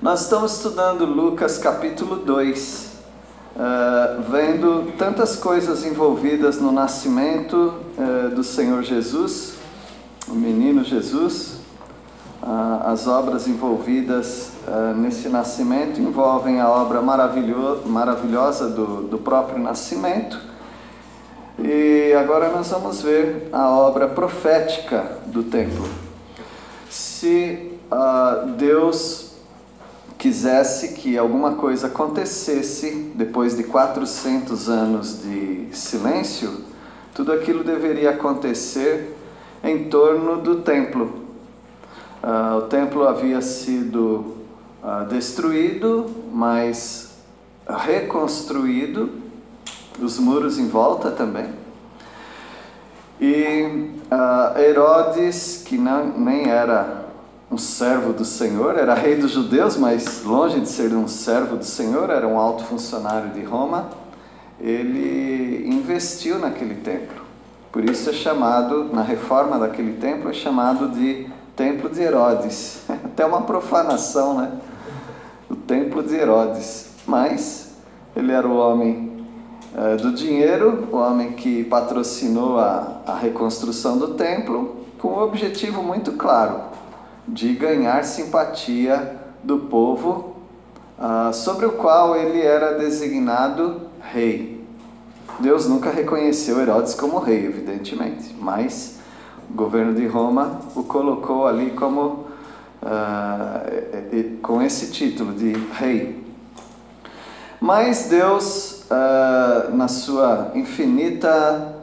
Nós estamos estudando Lucas capítulo 2, vendo tantas coisas envolvidas no nascimento do Senhor Jesus, o menino Jesus. As obras envolvidas nesse nascimento envolvem a obra maravilhosa do próprio nascimento. E agora nós vamos ver a obra profética do templo. Se Deus quisesse que alguma coisa acontecesse depois de 400 anos de silêncio, tudo aquilo deveria acontecer em torno do templo. O templo havia sido destruído, mas reconstruído, os muros em volta também. E Herodes, que nem era um servo do Senhor, era rei dos judeus, mas longe de ser um servo do Senhor, era um alto funcionário de Roma. Ele investiu naquele templo. Por isso é chamado, na reforma daquele templo, é chamado de Templo de Herodes. Até uma profanação, né? O Templo de Herodes. Mas ele era o homem do dinheiro, o homem que patrocinou a reconstrução do templo, com um objetivo muito claro, de ganhar simpatia do povo, sobre o qual ele era designado rei. Deus nunca reconheceu Herodes como rei, evidentemente, mas o governo de Roma o colocou ali como, com esse título de rei. Mas Deus, na sua infinita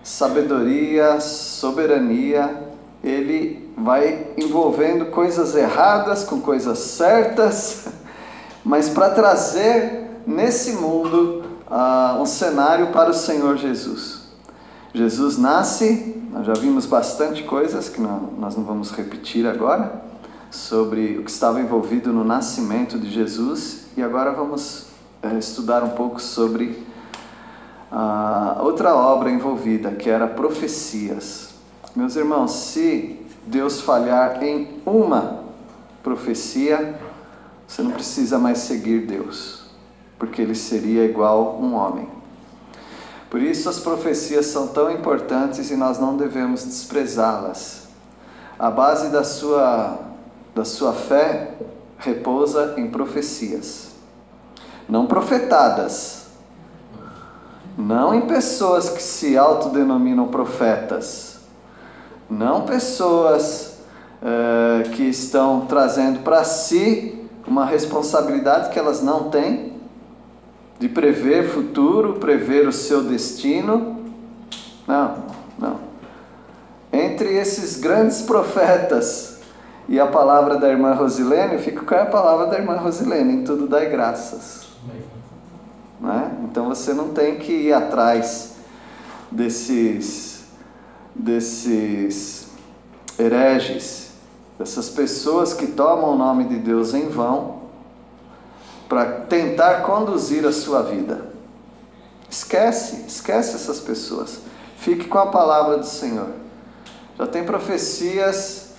sabedoria, soberania, Ele vai envolvendo coisas erradas com coisas certas, mas para trazer nesse mundo um cenário para o Senhor Jesus. Jesus nasce, nós já vimos bastante coisas que nós não vamos repetir agora, sobre o que estava envolvido no nascimento de Jesus, e agora vamos estudar um pouco sobre outra obra envolvida, que era profecias. Meus irmãos, se Deus falhar em uma profecia, você não precisa mais seguir Deus, porque Ele seria igual um homem. Por isso as profecias são tão importantes e nós não devemos desprezá-las. A base da sua fé repousa em profecias, não profetadas, não em pessoas que se autodenominam profetas, não pessoas que estão trazendo para si uma responsabilidade que elas não têm, de prever futuro, prever o seu destino. Não. Entre esses grandes profetas e a palavra da irmã Rosilene, eu fico com a palavra da irmã Rosilene: em tudo dai graças. Né? Então você não tem que ir atrás desses hereges, dessas pessoas que tomam o nome de Deus em vão para tentar conduzir a sua vida. Esquece essas pessoas. Fique com a palavra do Senhor. Já tem profecias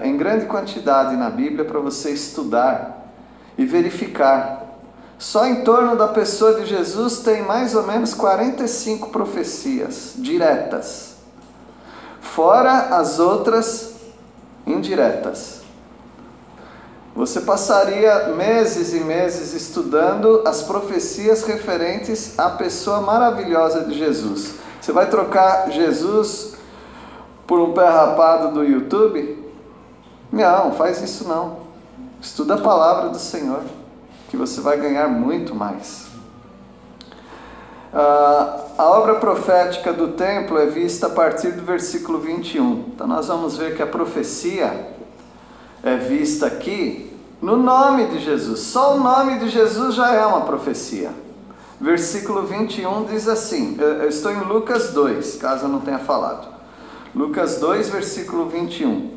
em grande quantidade na Bíblia para você estudar e verificar. Só em torno da pessoa de Jesus tem mais ou menos 45 profecias diretas, fora as outras indiretas. Você passaria meses e meses estudando as profecias referentes à pessoa maravilhosa de Jesus. Você vai trocar Jesus por um pé rapado do YouTube? Não, faz isso não. Estuda a palavra do Senhor, que você vai ganhar muito mais. A obra profética do templo é vista a partir do versículo 21. Então nós vamos ver que a profecia é vista aqui no nome de Jesus. Só o nome de Jesus já é uma profecia. Versículo 21 diz assim, eu estou em Lucas 2, caso eu não tenha falado. Lucas 2, versículo 21.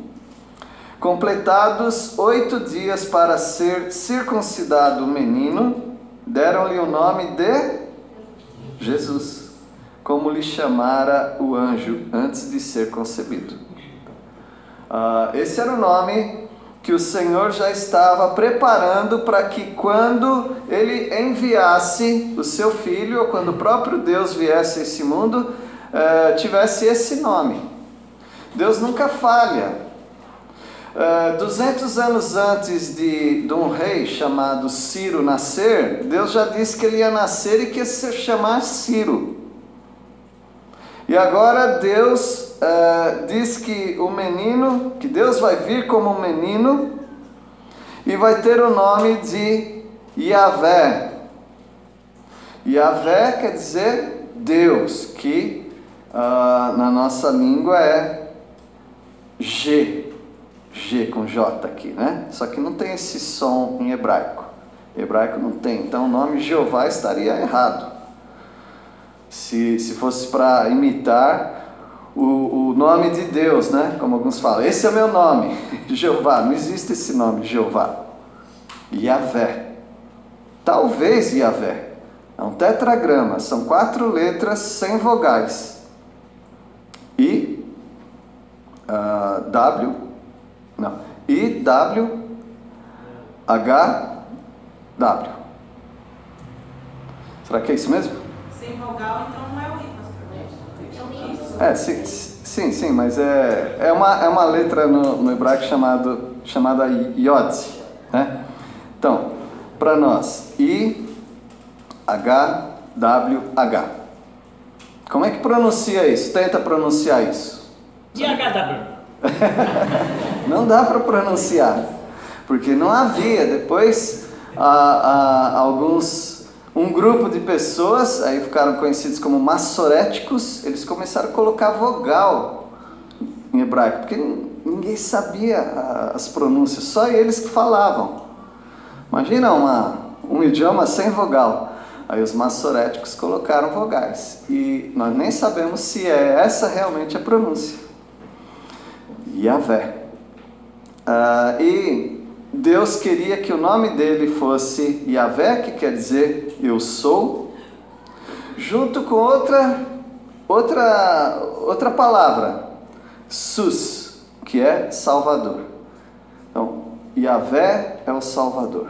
Completados 8 dias para ser circuncidado o menino, deram-lhe o nome de Jesus, como lhe chamara o anjo antes de ser concebido. Esse era o nome que o Senhor já estava preparando para que quando Ele enviasse o seu Filho, ou quando o próprio Deus viesse a esse mundo, tivesse esse nome. Deus nunca falha. 200 anos antes de um rei chamado Ciro nascer, Deus já disse que ele ia nascer e que ia se chamar Ciro. E agora Deus diz que o menino, que Deus vai vir como um menino e vai ter o nome de Yahvé. Yahvé quer dizer Deus, que na nossa língua é G com J aqui, né? Só que não tem esse som em hebraico. Hebraico não tem, então o nome Jeová estaria errado. Se fosse para imitar o nome de Deus, né? Como alguns falam, esse é o meu nome, Jeová. Não existe esse nome, Jeová. Yahvé. Talvez Yahvé. É um tetragrama, são 4 letras sem vogais. I, W, H, W. Será que é isso mesmo? Sem vogal, então não é o I, pastor. Sim, mas é uma letra no hebraico chamada Yod, né? Então, para nós, I, H, W, H. Como é que pronuncia isso? Tenta pronunciar isso. IHW. Não dá para pronunciar, porque não havia. Depois, um grupo de pessoas, aí ficaram conhecidos como massoréticos, eles começaram a colocar vogal em hebraico, porque ninguém sabia as pronúncias, só eles que falavam. Imagina um idioma sem vogal. Aí os massoréticos colocaram vogais, e nós nem sabemos se é essa realmente a pronúncia. Yahvé. E Deus queria que o nome dele fosse Yahvé, que quer dizer eu sou, junto com outra palavra, Sus, que é Salvador. Então, Yahvé é o Salvador.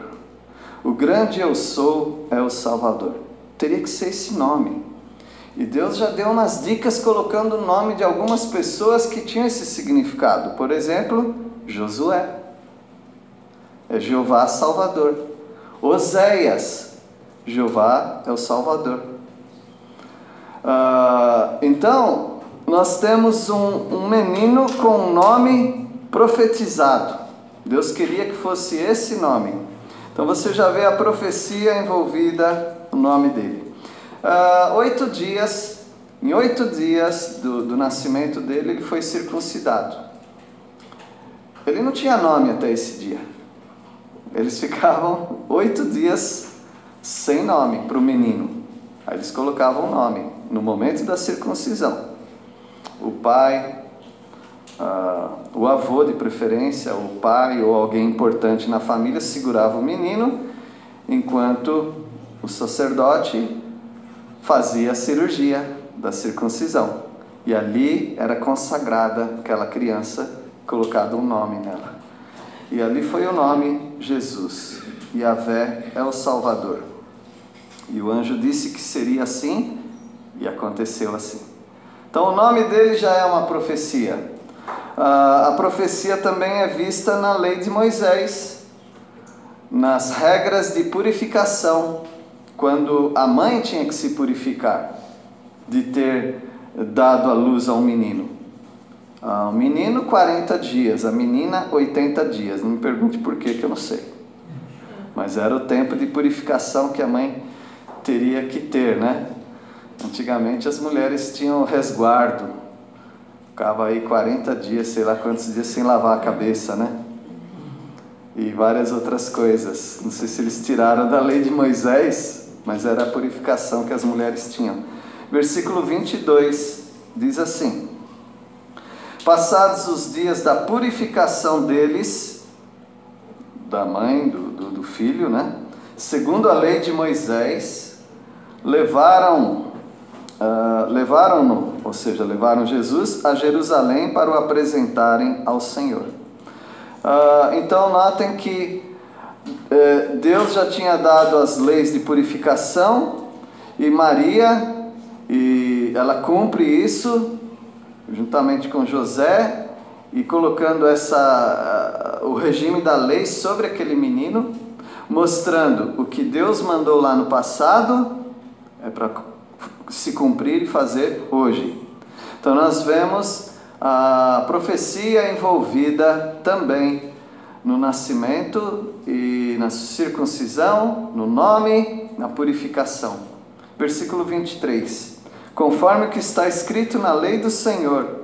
O grande eu sou é o Salvador. Teria que ser esse nome. E Deus já deu umas dicas colocando o nome de algumas pessoas que tinham esse significado. Por exemplo, Josué. É Jeová Salvador. Oséias. Jeová é o Salvador. Então, nós temos um menino com um nome profetizado. Deus queria que fosse esse nome. Então você já vê a profecia envolvida no nome dele. Em 8 dias do nascimento dele, ele foi circuncidado. Ele não tinha nome até esse dia. Eles ficavam 8 dias sem nome para o menino. Aí eles colocavam o nome no momento da circuncisão. O pai, o avô de preferência, o pai ou alguém importante na família segurava o menino, enquanto o sacerdote fazia a cirurgia da circuncisão. E ali era consagrada aquela criança, colocado um nome nela. E ali foi o nome Jesus. Yahvé é o Salvador. E o anjo disse que seria assim, e aconteceu assim. Então o nome dele já é uma profecia. A profecia também é vista na lei de Moisés, nas regras de purificação, quando a mãe tinha que se purificar de ter dado à luz a um menino. O menino 40 dias, a menina 80 dias. Não me pergunte por quê, que eu não sei. Mas era o tempo de purificação que a mãe teria que ter, né? Antigamente as mulheres tinham resguardo. Ficava aí 40 dias, sei lá quantos dias, sem lavar a cabeça, né? E várias outras coisas. Não sei se eles tiraram da lei de Moisés, mas era a purificação que as mulheres tinham. Versículo 22 diz assim: passados os dias da purificação deles, da mãe, do filho, né? Segundo a lei de Moisés, levaram-no, ou seja, levaram Jesus a Jerusalém para o apresentarem ao Senhor. Então notem que Deus já tinha dado as leis de purificação, e Maria, ela cumpre isso juntamente com José, e colocando o regime da lei sobre aquele menino, mostrando o que Deus mandou lá no passado é para se cumprir e fazer hoje. Então nós vemos a profecia envolvida também no nascimento e na circuncisão, no nome, na purificação. Versículo 23. Conforme o que está escrito na lei do Senhor,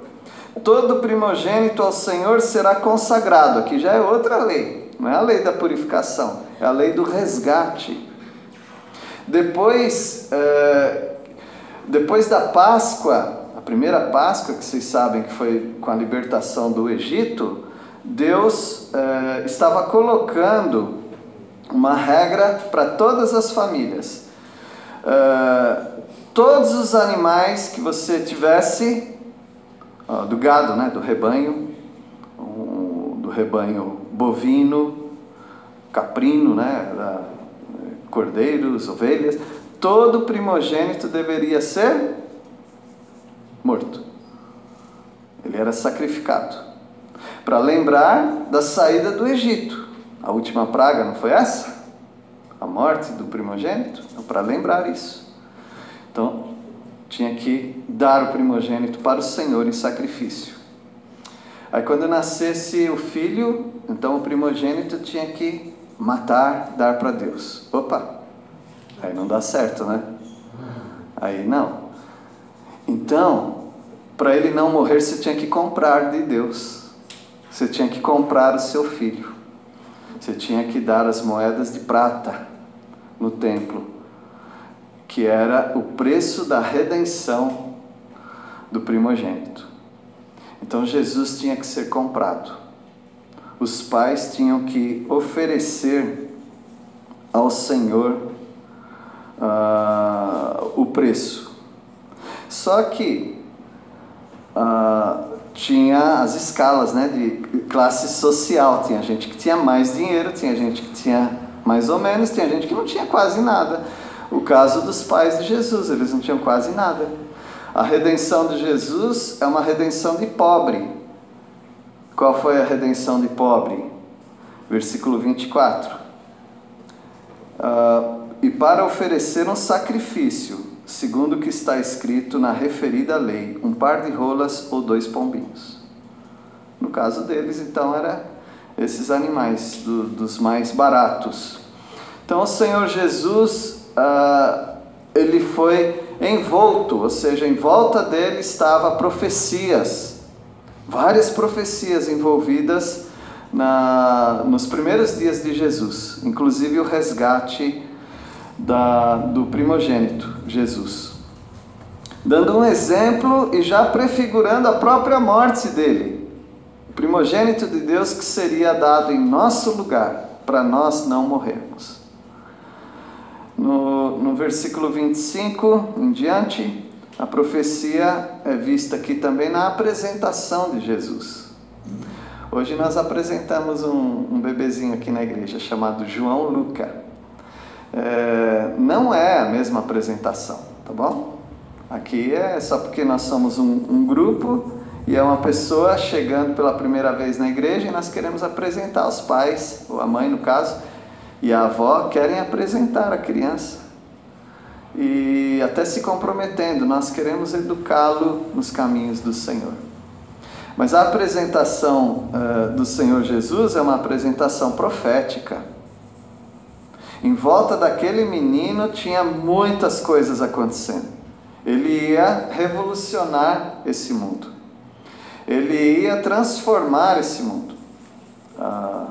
todo primogênito ao Senhor será consagrado. Aqui já é outra lei, não é a lei da purificação, é a lei do resgate. Depois da Páscoa, a primeira Páscoa, que vocês sabem que foi com a libertação do Egito, Deus estava colocando uma regra para todas as famílias. Todos os animais que você tivesse, do gado, né, do rebanho bovino, caprino, né, cordeiros, ovelhas, todo primogênito deveria ser morto. Ele era sacrificado para lembrar da saída do Egito. A última praga não foi essa? A morte do primogênito? Então, para lembrar isso. Então, tinha que dar o primogênito para o Senhor em sacrifício. Aí quando nascesse o filho, então o primogênito tinha que matar, dar para Deus. Opa! Aí não dá certo, né? Aí não. Então, para ele não morrer, você tinha que comprar de Deus. Você tinha que comprar o seu filho. Você tinha que dar as moedas de prata no templo, que era o preço da redenção do primogênito. Então Jesus tinha que ser comprado. Os pais tinham que oferecer ao Senhor o preço. Só que tinha as escalas, né, de classe social. Tinha gente que tinha mais dinheiro, tinha gente que tinha mais ou menos, tinha gente que não tinha quase nada. O caso dos pais de Jesus, eles não tinham quase nada. A redenção de Jesus é uma redenção de pobre. Qual foi a redenção de pobre? Versículo 24. E para oferecer um sacrifício, segundo o que está escrito na referida lei, um par de rolas ou 2 pombinhos. No caso deles, então, era esses animais dos mais baratos. Então, o Senhor Jesus, ele foi envolto, ou seja, em volta dele estava profecias, várias profecias envolvidas nos primeiros dias de Jesus, inclusive o resgate do primogênito, Jesus. Dando um exemplo e já prefigurando a própria morte dele, o primogênito de Deus que seria dado em nosso lugar, para nós não morrermos. No versículo 25 em diante, a profecia é vista aqui também na apresentação de Jesus. Hoje nós apresentamos um bebezinho aqui na igreja chamado João Luca. Não é a mesma apresentação, tá bom? Aqui é só porque nós somos um grupo e é uma pessoa chegando pela primeira vez na igreja e nós queremos apresentar os pais, ou a mãe no caso, e a avó querem apresentar a criança. E até se comprometendo, nós queremos educá-lo nos caminhos do Senhor. Mas a apresentação do Senhor Jesus é uma apresentação profética. Em volta daquele menino tinha muitas coisas acontecendo. Ele ia revolucionar esse mundo. Ele ia transformar esse mundo. A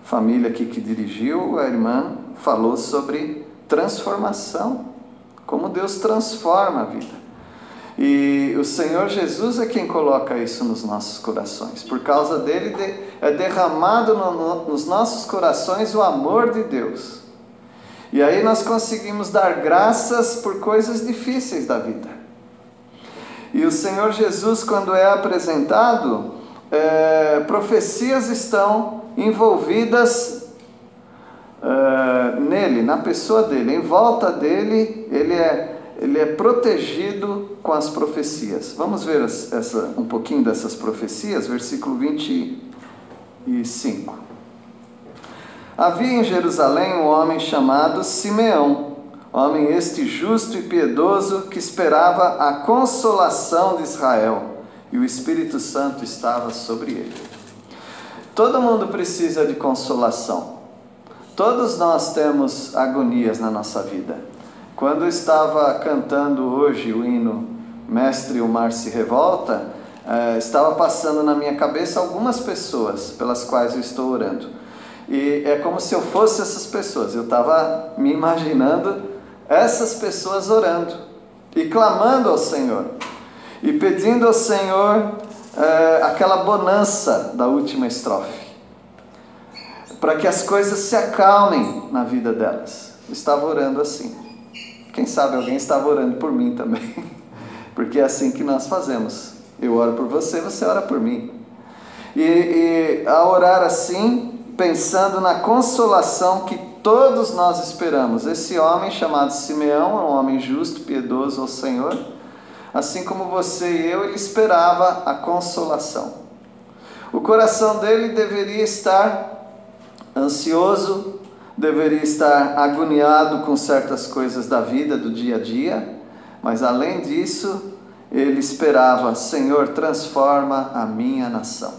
família aqui que dirigiu, a irmã, falou sobre transformação. Como Deus transforma a vida. E o Senhor Jesus é quem coloca isso nos nossos corações. Por causa dele é derramado nos nossos corações o amor de Deus. E aí nós conseguimos dar graças por coisas difíceis da vida. E o Senhor Jesus, quando é apresentado, profecias estão envolvidas nele, na pessoa dele, em volta dele, ele é protegido com as profecias. Vamos ver um pouquinho dessas profecias, versículo 25. Havia em Jerusalém um homem chamado Simeão, homem este justo e piedoso, que esperava a consolação de Israel, e o Espírito Santo estava sobre ele. Todo mundo precisa de consolação. Todos nós temos agonias na nossa vida. Quando eu estava cantando hoje o hino Mestre, o Mar se Revolta, estava passando na minha cabeça algumas pessoas pelas quais eu estou orando. E é como se eu fosse essas pessoas. Eu estava me imaginando essas pessoas orando e clamando ao Senhor e pedindo ao Senhor aquela bonança da última estrofe, para que as coisas se acalmem na vida delas. Eu estava orando assim. Quem sabe alguém estava orando por mim também, porque é assim que nós fazemos. Eu oro por você, você ora por mim. E a orar assim, pensando na consolação que todos nós esperamos. Esse homem chamado Simeão é um homem justo, piedoso ao Senhor. Assim como você e eu, ele esperava a consolação. O coração dele deveria estar ansioso, deveria estar agoniado com certas coisas da vida, do dia a dia, mas além disso, ele esperava: Senhor, transforma a minha nação.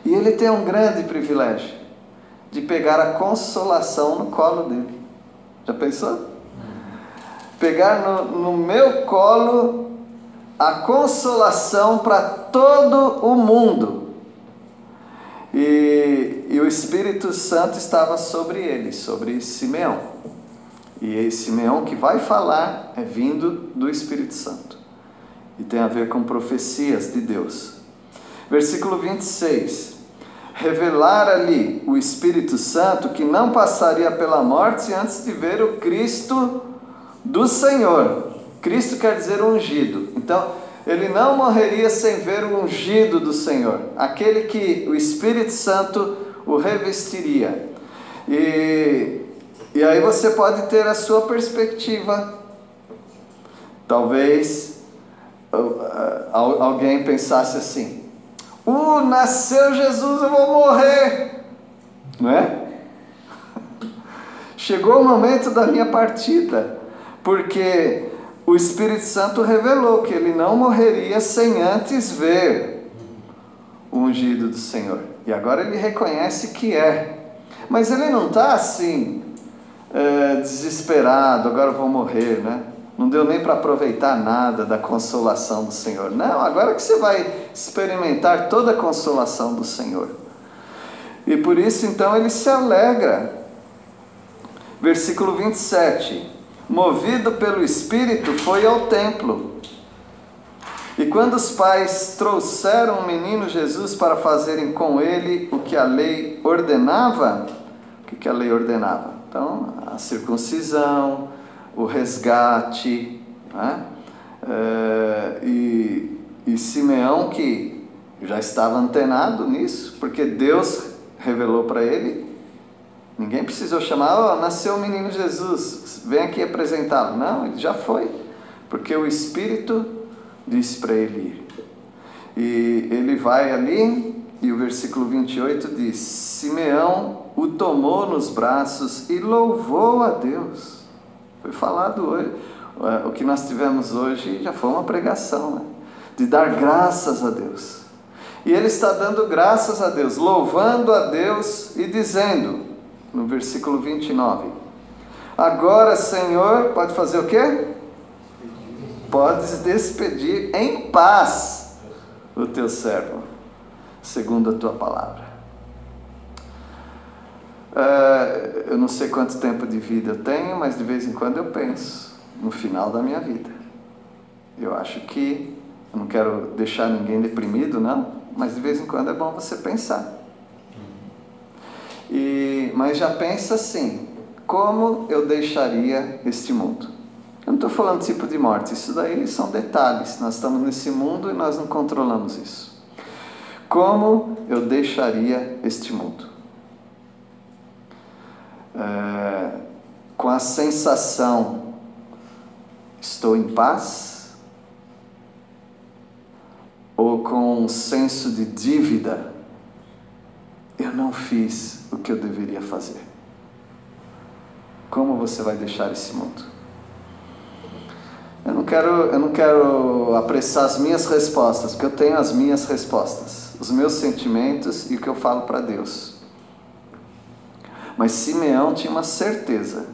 E ele tem um grande privilégio de pegar a consolação no colo dele. Já pensou? Pegar no meu colo a consolação para todo o mundo. E o Espírito Santo estava sobre ele, sobre Simeão. E Simeão que vai falar é vindo do Espírito Santo. E tem a ver com profecias de Deus. Versículo 26. Revelar-lhe o Espírito Santo que não passaria pela morte antes de ver o Cristo do Senhor. Cristo quer dizer ungido. Então, ele não morreria sem ver o ungido do Senhor, aquele que o Espírito Santo o revestiria. E aí você pode ter a sua perspectiva. Talvez alguém pensasse assim: nasceu Jesus, eu vou morrer, não é? Chegou o momento da minha partida, porque o Espírito Santo revelou que ele não morreria sem antes ver o ungido do Senhor. E agora ele reconhece que é. Mas ele não está assim, desesperado, agora eu vou morrer, né? Não deu nem para aproveitar nada da consolação do Senhor. Não, agora que você vai experimentar toda a consolação do Senhor. E por isso então ele se alegra. Versículo 27. Movido pelo Espírito, foi ao templo. E quando os pais trouxeram o menino Jesus para fazerem com ele o que a lei ordenava, o que a lei ordenava? Então, a circuncisão, o resgate, né? E Simeão, que já estava antenado nisso, porque Deus revelou para ele. Ninguém precisou chamar: nasceu o menino Jesus, vem aqui apresentá-lo. Não, ele já foi, porque o Espírito disse para ele ir. E ele vai ali, e o versículo 28 diz: Simeão o tomou nos braços e louvou a Deus. Foi falado hoje. O que nós tivemos hoje já foi uma pregação, né? De dar graças a Deus. E ele está dando graças a Deus, louvando a Deus e dizendo, no versículo 29, agora, Senhor, pode fazer o quê? Podes despedir em paz o teu servo, segundo a tua palavra. Eu não sei quanto tempo de vida eu tenho, mas de vez em quando eu penso no final da minha vida. Eu acho que, eu não quero deixar ninguém deprimido, não, mas de vez em quando é bom você pensar. Mas já pensa assim: como eu deixaria este mundo? Eu não estou falando tipo de morte, isso daí são detalhes. Nós estamos nesse mundo e nós não controlamos isso. Como eu deixaria este mundo? Com a sensação, estou em paz? Ou com um senso de dívida, eu não fiz o que eu deveria fazer? Como você vai deixar esse mundo? Eu não quero apressar as minhas respostas, porque eu tenho as minhas respostas, os meus sentimentos e o que eu falo para Deus. Mas Simeão tinha uma certeza: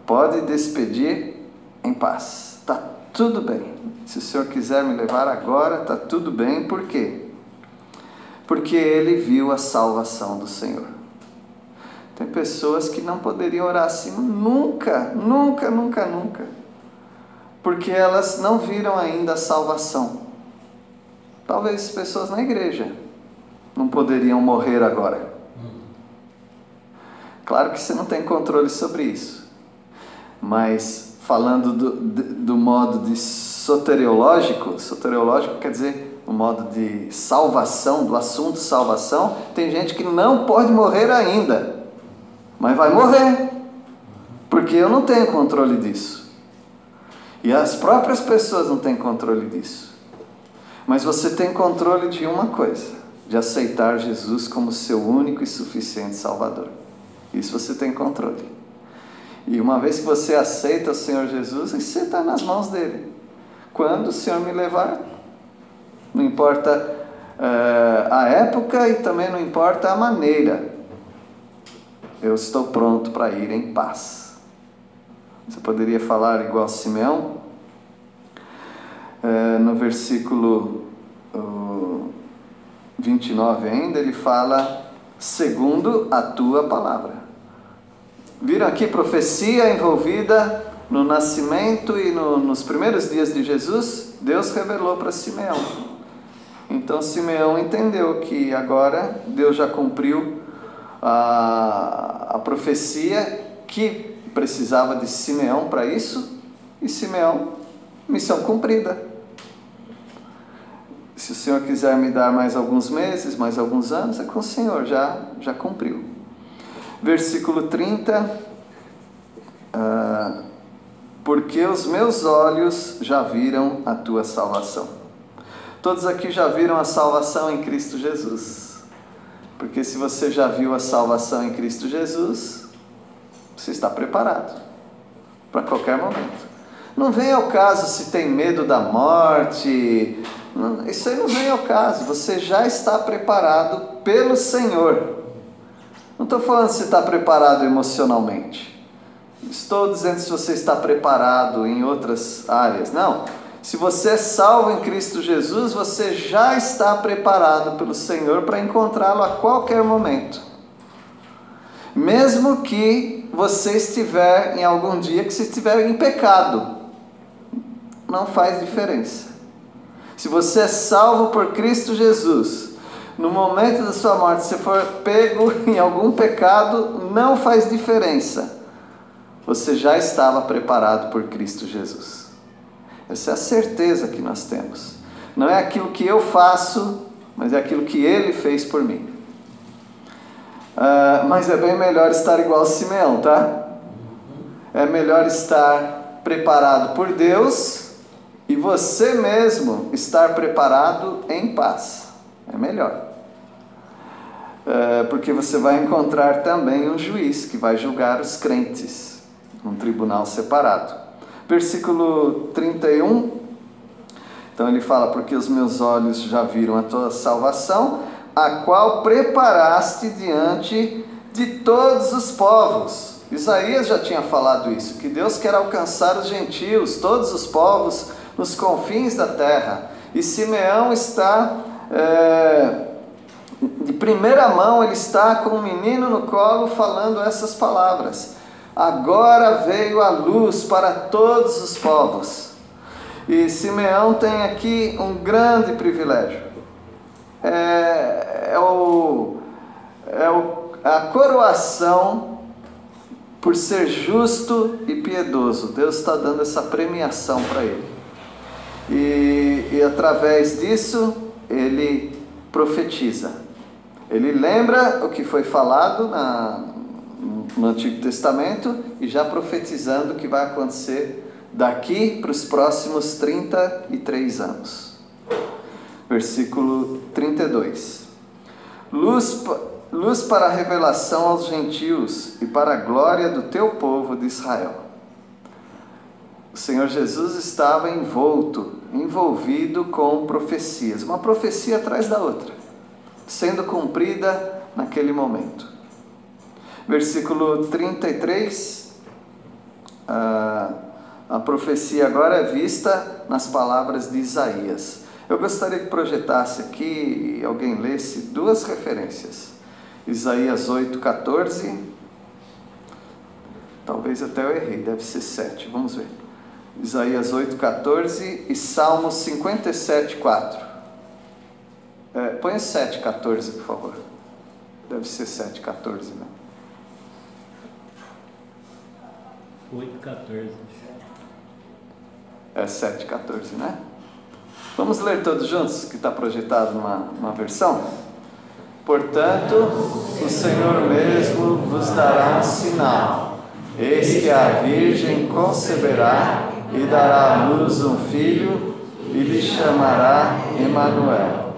pode despedir em paz, está tudo bem. Se o Senhor quiser me levar agora, está tudo bem. Por quê? Porque ele viu a salvação do Senhor. Tem pessoas que não poderiam orar assim nunca, porque elas não viram ainda a salvação. Talvez pessoas na igreja não poderiam morrer agora. Claro que você não tem controle sobre isso, mas falando do modo de soteriológico quer dizer o modo de salvação, do assunto salvação, tem gente que não pode morrer ainda, mas vai morrer, porque eu não tenho controle disso, e as próprias pessoas não têm controle disso. Mas você tem controle de uma coisa: de aceitar Jesus como seu único e suficiente Salvador. Isso você tem controle. E uma vez que você aceita o Senhor Jesus, você está nas mãos dele. Quando o Senhor me levar, não importa a época e também não importa a maneira, eu estou pronto para ir em paz. Você poderia falar igual Simeão? No versículo 29 ainda, ele fala: segundo a tua palavra. Viram aqui profecia envolvida no nascimento e nos primeiros dias de Jesus? Deus revelou para Simeão. Então Simeão entendeu que agora Deus já cumpriu a profecia que precisava de Simeão para isso, e Simeão, missão cumprida. Se o Senhor quiser me dar mais alguns meses, mais alguns anos, é com o Senhor, já cumpriu. Versículo 30, porque os meus olhos já viram a tua salvação. Todos aqui já viram a salvação em Cristo Jesus, porque se você já viu a salvação em Cristo Jesus, você está preparado para qualquer momento. Não vem ao caso se tem medo da morte, isso aí não vem ao caso. Você já está preparado pelo Senhor. Não estou falando se está preparado emocionalmente, estou dizendo se você está preparado em outras áreas. Não, se você é salvo em Cristo Jesus, você já está preparado pelo Senhor para encontrá-lo a qualquer momento. Mesmo que você estiver em algum dia que você estiver em pecado, não faz diferença. Se você é salvo por Cristo Jesus, no momento da sua morte, se for pego em algum pecado, não faz diferença. Você já estava preparado por Cristo Jesus. Essa é a certeza que nós temos. Não é aquilo que eu faço, mas é aquilo que Ele fez por mim. Mas é bem melhor estar igual a Simeão, tá? É melhor estar preparado por Deus e você mesmo estar preparado em paz. É melhor. Porque você vai encontrar também um juiz que vai julgar os crentes num tribunal separado. Versículo 31. Então ele fala: porque os meus olhos já viram a tua salvação, a qual preparaste diante de todos os povos. Isaías já tinha falado isso, que Deus quer alcançar os gentios, todos os povos, nos confins da terra. E Simeão está, de primeira mão, ele está com um menino no colo falando essas palavras: agora veio a luz para todos os povos. E Simeão tem aqui um grande privilégio. A coroação por ser justo e piedoso. Deus está dando essa premiação para ele. E através disso, ele profetiza. Ele lembra o que foi falado no Antigo Testamento e já profetizando o que vai acontecer daqui para os próximos 33 anos. Versículo 32. Luz para a revelação aos gentios e para a glória do teu povo de Israel. O Senhor Jesus estava envolvido com profecias, uma profecia atrás da outra, sendo cumprida naquele momento. Versículo 33, a profecia agora é vista nas palavras de Isaías. Eu gostaria que projetasse aqui e alguém lesse duas referências. Isaías 8,14, talvez até eu errei, deve ser 7, vamos ver. Isaías 8,14 e Salmos 57,4. Põe 7,14, por favor. Deve ser 7,14, né? 8,14. É 7,14, né? Vamos ler todos juntos, que está projetado numa versão? Portanto, o Senhor mesmo vos dará um sinal. Eis que a Virgem conceberá e dará à luz um filho e lhe chamará Emanuel.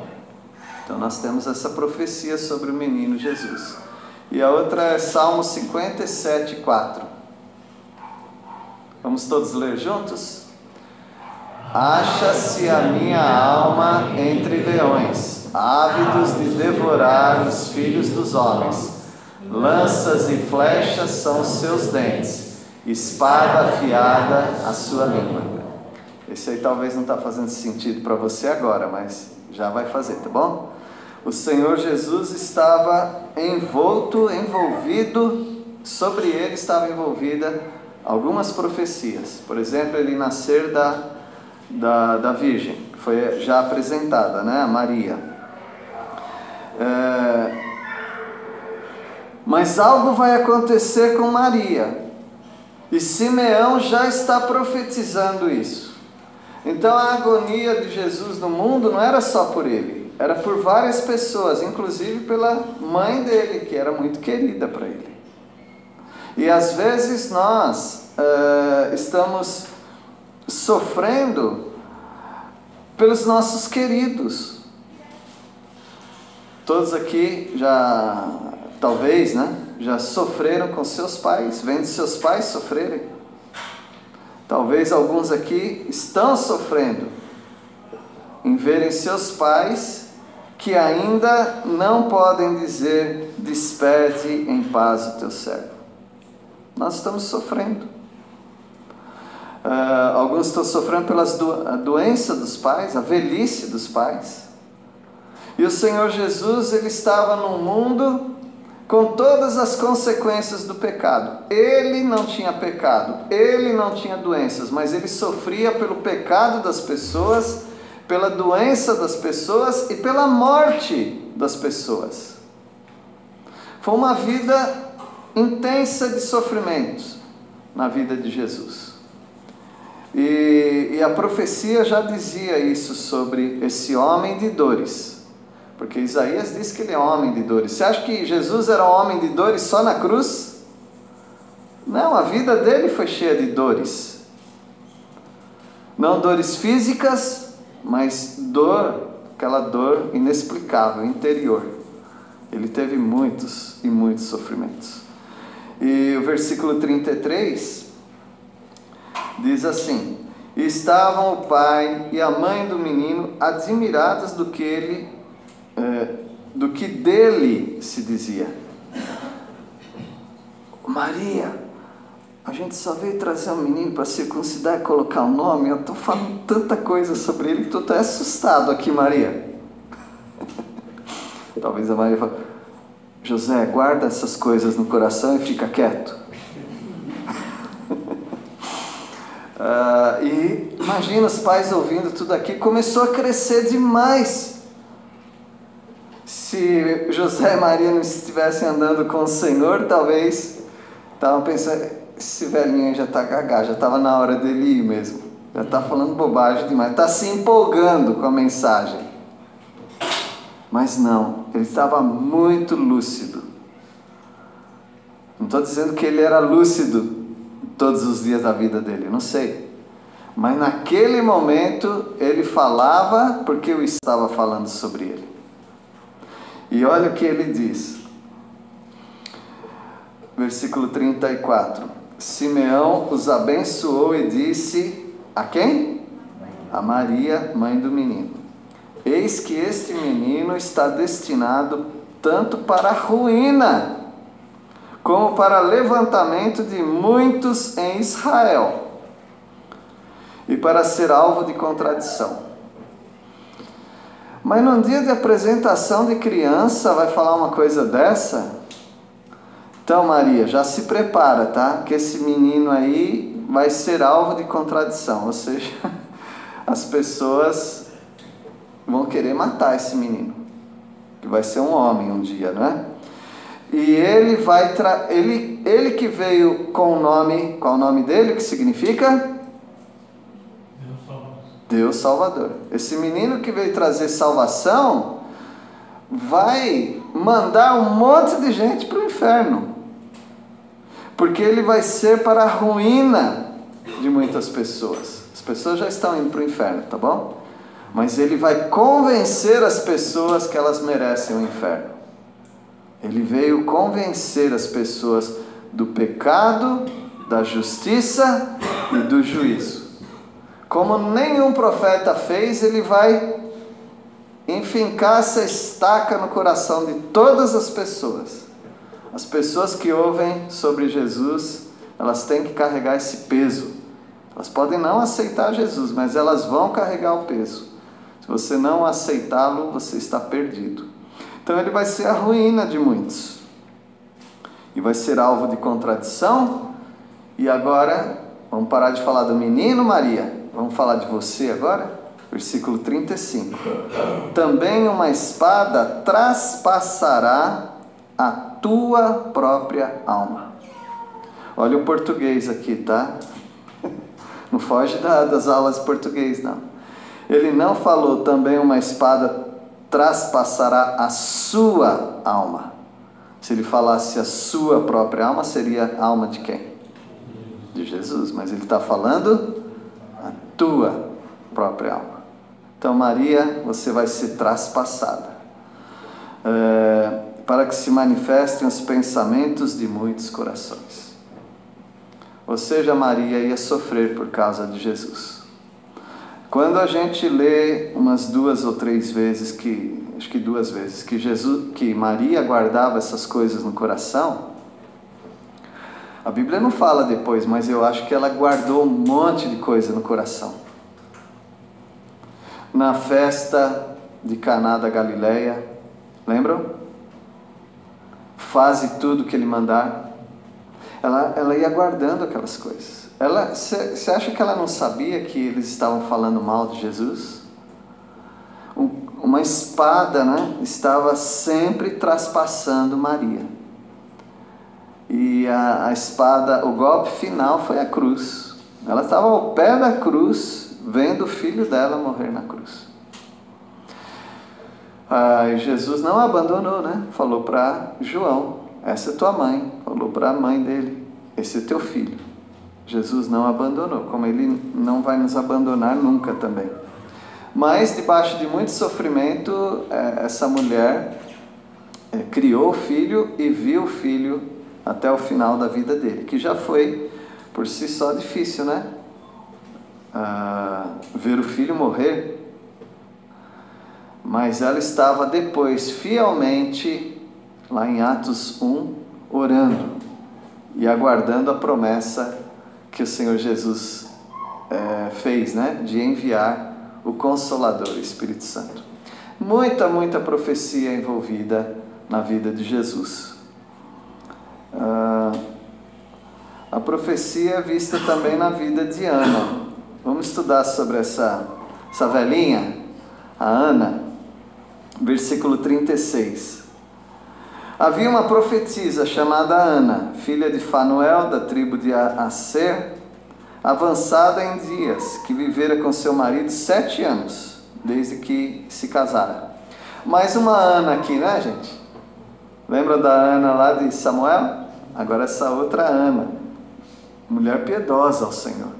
Então nós temos essa profecia sobre o menino Jesus. E a outra é Salmo 57,4. Vamos todos ler juntos? Acha-se a minha alma entre leões, ávidos de devorar os filhos dos homens. Lanças e flechas são os seus dentes, espada afiada a sua língua. Esse aí talvez não está fazendo sentido para você agora, mas já vai fazer, tá bom? O Senhor Jesus estava envolvido, sobre ele estava envolvida algumas profecias. Por exemplo, ele nascer da Virgem, que foi já apresentada, né? A Maria. Mas algo vai acontecer com Maria, e Simeão já está profetizando isso. Então a agonia de Jesus no mundo não era só por ele, era por várias pessoas, inclusive pela mãe dele, que era muito querida para ele. E às vezes nós estamos sofrendo pelos nossos queridos. Todos aqui já, talvez, né, já sofreram com seus pais, vendo seus pais sofrerem. Talvez alguns aqui estão sofrendo em verem seus pais que ainda não podem dizer: despede em paz o teu servo. Nós estamos sofrendo. Alguns estão sofrendo pelas doença dos pais, a velhice dos pais. E o Senhor Jesus, ele estava no mundo com todas as consequências do pecado. Ele não tinha pecado, ele não tinha doenças, mas ele sofria pelo pecado das pessoas, pela doença das pessoas e pela morte das pessoas. Foi uma vida intensa de sofrimentos na vida de Jesus. E a profecia já dizia isso sobre esse homem de dores, porque Isaías diz que ele é homem de dores. Você acha que Jesus era um homem de dores só na cruz? Não, a vida dele foi cheia de dores. Não dores físicas, mas dor, aquela dor inexplicável, interior. Ele teve muitos e muitos sofrimentos. E o versículo 33 diz assim: e estavam o pai e a mãe do menino admirados do que dele se dizia. Maria, a gente só veio trazer um menino para circuncidar e colocar o nome. Eu estou falando tanta coisa sobre ele que tu está assustado aqui, Maria. Talvez a Maria fale: José, guarda essas coisas no coração e fica quieto. E imagina os pais ouvindo tudo aqui. Começou a crescer demais. Se José e Maria não estivessem andando com o Senhor, talvez estavam pensando: esse velhinho já está gagá, já estava na hora dele ir mesmo, já está falando bobagem demais, está se empolgando com a mensagem. Mas não, ele estava muito lúcido. Não estou dizendo que ele era lúcido todos os dias da vida dele, não sei. Mas naquele momento ele falava porque eu estava falando sobre ele. E olha o que ele diz. Versículo 34. Simeão os abençoou e disse a quem? A Maria, mãe do menino. Eis que este menino está destinado tanto para a ruína, como para levantamento de muitos em Israel, e para ser alvo de contradição. Mas num dia de apresentação de criança, vai falar uma coisa dessa? Então, Maria, já se prepara, tá? Que esse menino aí vai ser alvo de contradição, ou seja, as pessoas vão querer matar esse menino, que vai ser um homem um dia, não é? E ele vai ele que veio com o nome, qual é o nome dele, que significa? Deus Salvador. Esse menino que veio trazer salvação vai mandar um monte de gente para o inferno, porque ele vai ser para a ruína de muitas pessoas. As pessoas já estão indo para o inferno, tá bom? Mas ele vai convencer as pessoas que elas merecem o inferno. Ele veio convencer as pessoas do pecado, da justiça e do juízo. Como nenhum profeta fez, ele vai enfincar essa estaca no coração de todas as pessoas. As pessoas que ouvem sobre Jesus, elas têm que carregar esse peso. Elas podem não aceitar Jesus, mas elas vão carregar o peso. Se você não aceitá-lo, você está perdido. Então ele vai ser a ruína de muitos. E vai ser alvo de contradição. E agora, vamos parar de falar do menino, Maria. Vamos falar de você agora? Versículo 35. Também uma espada traspassará a tua própria alma. Olha o português aqui, tá? Não foge das aulas de português, não. Ele não falou também uma espada traspassará a sua alma. Se ele falasse a sua própria alma, seria a alma de quem? De Jesus. Mas ele está falando a tua própria alma. Então, Maria, você vai ser traspassada. Para que se manifestem os pensamentos de muitos corações. Ou seja, Maria ia sofrer por causa de Jesus. Quando a gente lê umas 2 ou 3 vezes, acho que 2 vezes, que Maria guardava essas coisas no coração, a Bíblia não fala depois, mas eu acho que ela guardou um monte de coisa no coração. Na festa de Caná da Galileia, lembram? Faze tudo que ele mandar. Ela ia guardando aquelas coisas. Você acha que ela não sabia que eles estavam falando mal de Jesus? Uma espada, né, estava sempre traspassando Maria. E a espada, o golpe final foi a cruz. Ela estava ao pé da cruz, vendo o filho dela morrer na cruz. E Jesus não abandonou, né? Falou para João, essa é tua mãe. Falou para a mãe dele, esse é teu filho. Jesus não abandonou, como ele não vai nos abandonar nunca também. Mas debaixo de muito sofrimento, essa mulher criou o filho e viu o filho até o final da vida dele, que já foi por si só difícil, né? Ver o filho morrer. Mas ela estava depois fielmente, lá em Atos 1, orando e aguardando a promessa que o Senhor Jesus fez, né? De enviar o Consolador, o Espírito Santo. Muita profecia envolvida na vida de Jesus. A profecia é vista também na vida de Ana. Vamos estudar sobre essa velhinha, a Ana. Versículo 36. Havia uma profetisa chamada Ana, filha de Fanuel, da tribo de Aser, avançada em dias, que vivera com seu marido 7 anos, desde que se casara. Mais uma Ana aqui, né, gente? Lembra da Ana lá de Samuel? Agora essa outra Ana, mulher piedosa ao Senhor,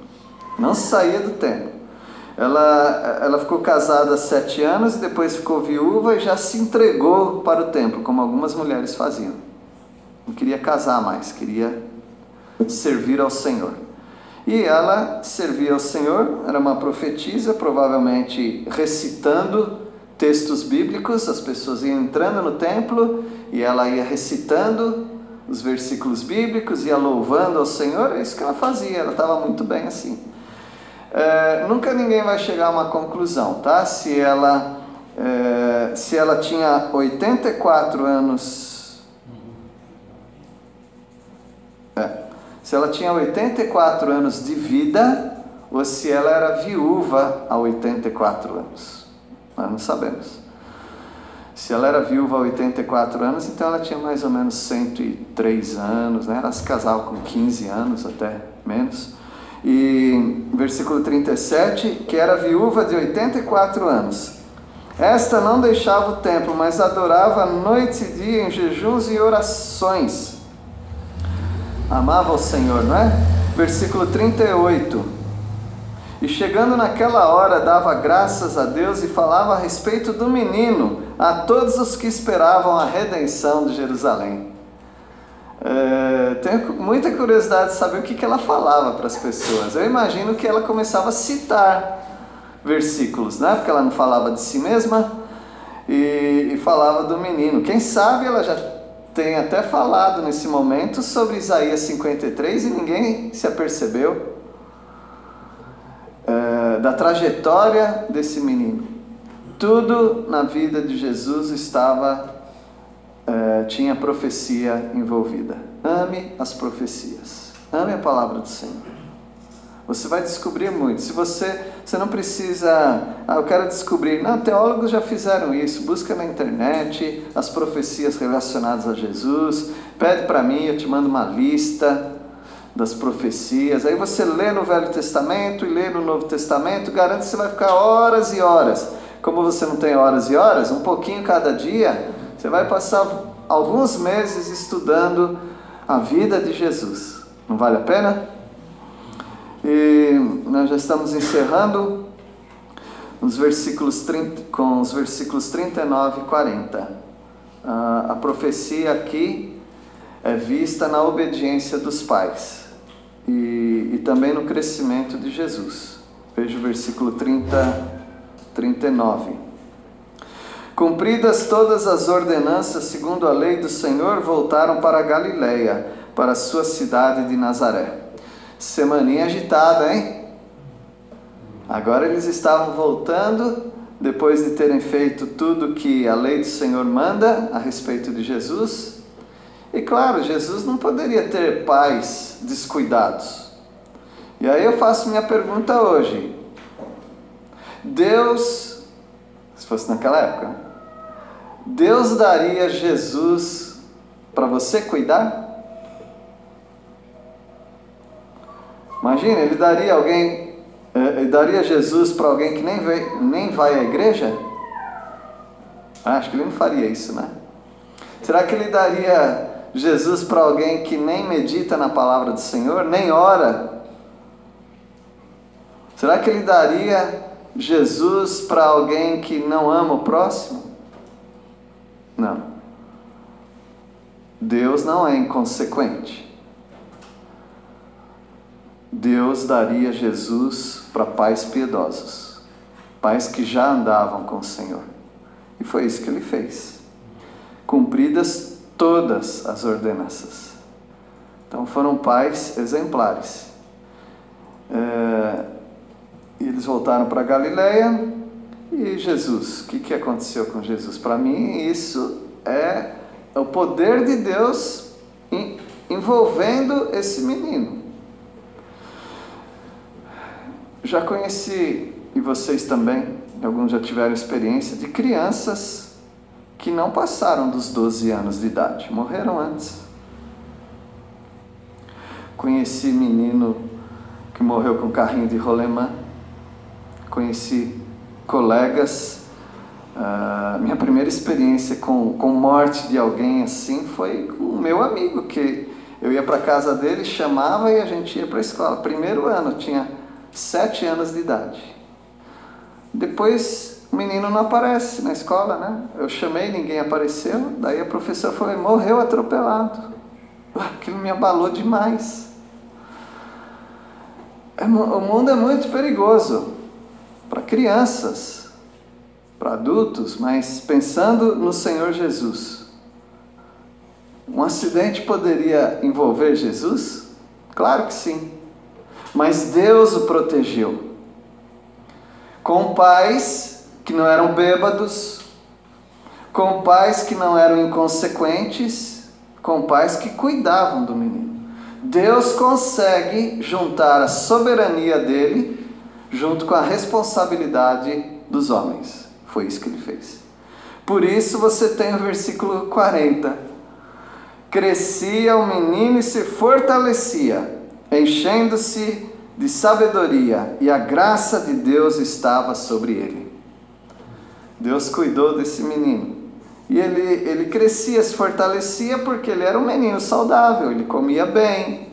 não saía do templo. Ela ficou casada há 7 anos e depois ficou viúva e já se entregou para o templo, como algumas mulheres faziam. Não queria casar mais, queria servir ao Senhor. E ela servia ao Senhor, era uma profetisa, provavelmente recitando textos bíblicos. As pessoas iam entrando no templo e ela ia recitando os versículos bíblicos, ia louvando ao Senhor. É isso que ela fazia, ela estava muito bem assim. Nunca ninguém vai chegar a uma conclusão, tá? Se ela tinha 84 anos, se ela tinha 84 anos de vida, ou se ela era viúva há 84 anos, nós não sabemos. Se ela era viúva há 84 anos, então ela tinha mais ou menos 103 anos, né? Ela se casava com 15 anos, até menos. E versículo 37, que era viúva de 84 anos. Esta não deixava o templo, mas adorava noite e dia em jejuns e orações. Amava o Senhor, não é? Versículo 38. E chegando naquela hora, dava graças a Deus e falava a respeito do menino a todos os que esperavam a redenção de Jerusalém. Tenho muita curiosidade de saber o que ela falava para as pessoas. Eu imagino que ela começava a citar versículos, né? Porque ela não falava de si mesma e falava do menino. Quem sabe ela já tem até falado nesse momento sobre Isaías 53 e ninguém se apercebeu da trajetória desse menino. Tudo na vida de Jesus tinha profecia envolvida. Ame as profecias, ame a palavra do Senhor. Você vai descobrir muito. Se você não precisa, eu quero descobrir. Não, teólogos já fizeram isso. Busca na internet as profecias relacionadas a Jesus. Pede para mim, eu te mando uma lista das profecias. Aí você lê no Velho Testamento e lê no Novo Testamento. Garanto que você vai ficar horas e horas. Como você não tem horas e horas, um pouquinho cada dia, você vai passar alguns meses estudando a vida de Jesus. Não vale a pena? E nós já estamos encerrando com os versículos 39 e 40. A profecia aqui é vista na obediência dos pais e também no crescimento de Jesus. Veja o versículo 39. Cumpridas todas as ordenanças segundo a lei do Senhor, voltaram para a Galileia, para a sua cidade de Nazaré. Semaninha agitada, hein? Agora eles estavam voltando, depois de terem feito tudo que a lei do Senhor manda a respeito de Jesus. E claro, Jesus não poderia ter pais descuidados. E aí eu faço minha pergunta hoje. Deus, se fosse naquela época, Deus daria Jesus para você cuidar? Imagina, ele daria Jesus para alguém que nem vai à igreja? Acho que ele não faria isso, né? Será que ele daria Jesus para alguém que nem medita na palavra do Senhor, nem ora? Será que ele daria Jesus para alguém que não ama o próximo? Não. Deus não é inconsequente. Deus daria Jesus para pais piedosos, pais que já andavam com o Senhor. E foi isso que ele fez. Cumpridas todas as ordenanças. Então foram pais exemplares. E eles voltaram para Galileia. E Jesus, o que aconteceu com Jesus? Para mim isso é o poder de Deus envolvendo esse menino. Já conheci, e vocês também, alguns já tiveram experiência, de crianças que não passaram dos 12 anos de idade, morreram antes. Conheci menino que morreu com carrinho de rolemã. Conheci colegas Minha primeira experiência com morte de alguém assim foi com o meu amigo, que eu ia para a casa dele, chamava e a gente ia para a escola. Primeiro ano, eu tinha 7 anos de idade. Depois o menino não aparece na escola, né? Eu chamei, ninguém apareceu. Daí a professora falou, morreu atropelado. Aquilo me abalou demais. O mundo é muito perigoso para crianças, para adultos, mas pensando no Senhor Jesus. Um acidente poderia envolver Jesus? Claro que sim. Mas Deus o protegeu. Com pais que não eram bêbados, com pais que não eram inconsequentes, com pais que cuidavam do menino. Deus consegue juntar a soberania dele junto com a responsabilidade dos homens. Foi isso que ele fez. Por isso você tem o versículo 40. Crescia o menino e se fortalecia, enchendo-se de sabedoria, e a graça de Deus estava sobre ele. Deus cuidou desse menino. E ele crescia, se fortalecia porque ele era um menino saudável, ele comia bem,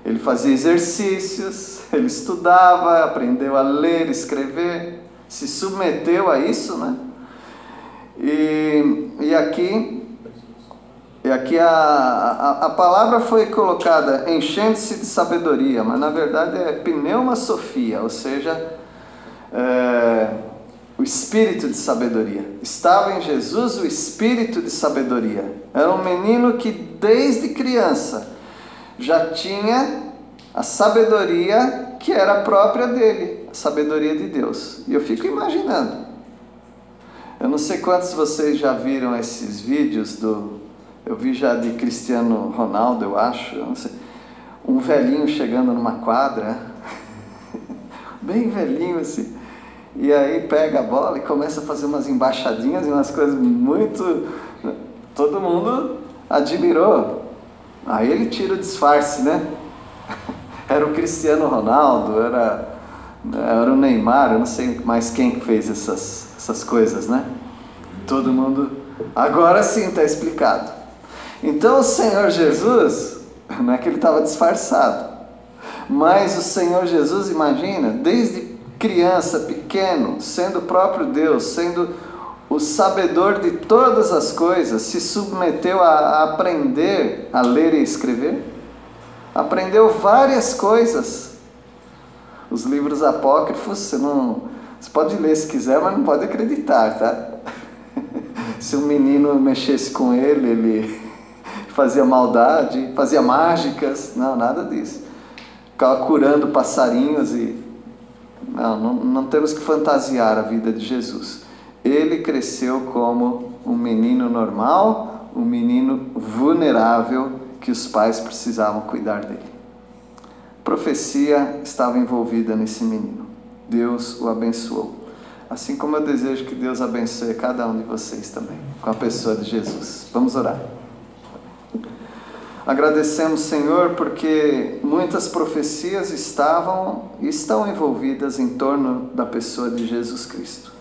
ele fazia exercícios, ele estudava, aprendeu a ler, escrever, se submeteu a isso, né? E aqui a palavra foi colocada enchendo-se de sabedoria, mas na verdade é pneumasofia, ou seja, o espírito de sabedoria. Estava em Jesus o espírito de sabedoria. Era um menino que desde criança já tinha a sabedoria que era própria dele, a sabedoria de Deus. E eu fico imaginando, eu não sei quantos de vocês já viram esses vídeos eu vi já de Cristiano Ronaldo, eu acho, eu não sei, um velhinho chegando numa quadra, bem velhinho assim, e aí pega a bola e começa a fazer umas embaixadinhas e umas coisas muito... Todo mundo admirou. Aí ele tira o disfarce, né? Era o Cristiano Ronaldo, era o Neymar, eu não sei mais quem fez essas coisas, né? Todo mundo... Agora sim está explicado. Então o Senhor Jesus, não é que ele estava disfarçado, mas o Senhor Jesus, imagina, desde criança, pequeno, sendo o próprio Deus, sendo o sabedor de todas as coisas, se submeteu a aprender a ler e escrever, aprendeu várias coisas. Os livros apócrifos, você pode ler se quiser, mas não pode acreditar, tá? Se um menino mexesse com ele fazia maldade, fazia mágicas, não, nada disso. Ficava curando passarinhos e... Não temos que fantasiar a vida de Jesus. Ele cresceu como um menino normal, um menino vulnerável que os pais precisavam cuidar dele. Profecia estava envolvida nesse menino. Deus o abençoou. Assim como eu desejo que Deus abençoe cada um de vocês também, com a pessoa de Jesus. Vamos orar. Agradecemos, Senhor, porque muitas profecias estavam e estão envolvidas em torno da pessoa de Jesus Cristo.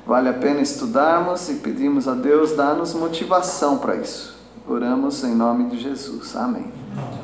Vale a pena estudarmos e pedimos a Deus dar-nos motivação para isso. Oramos em nome de Jesus. Amém.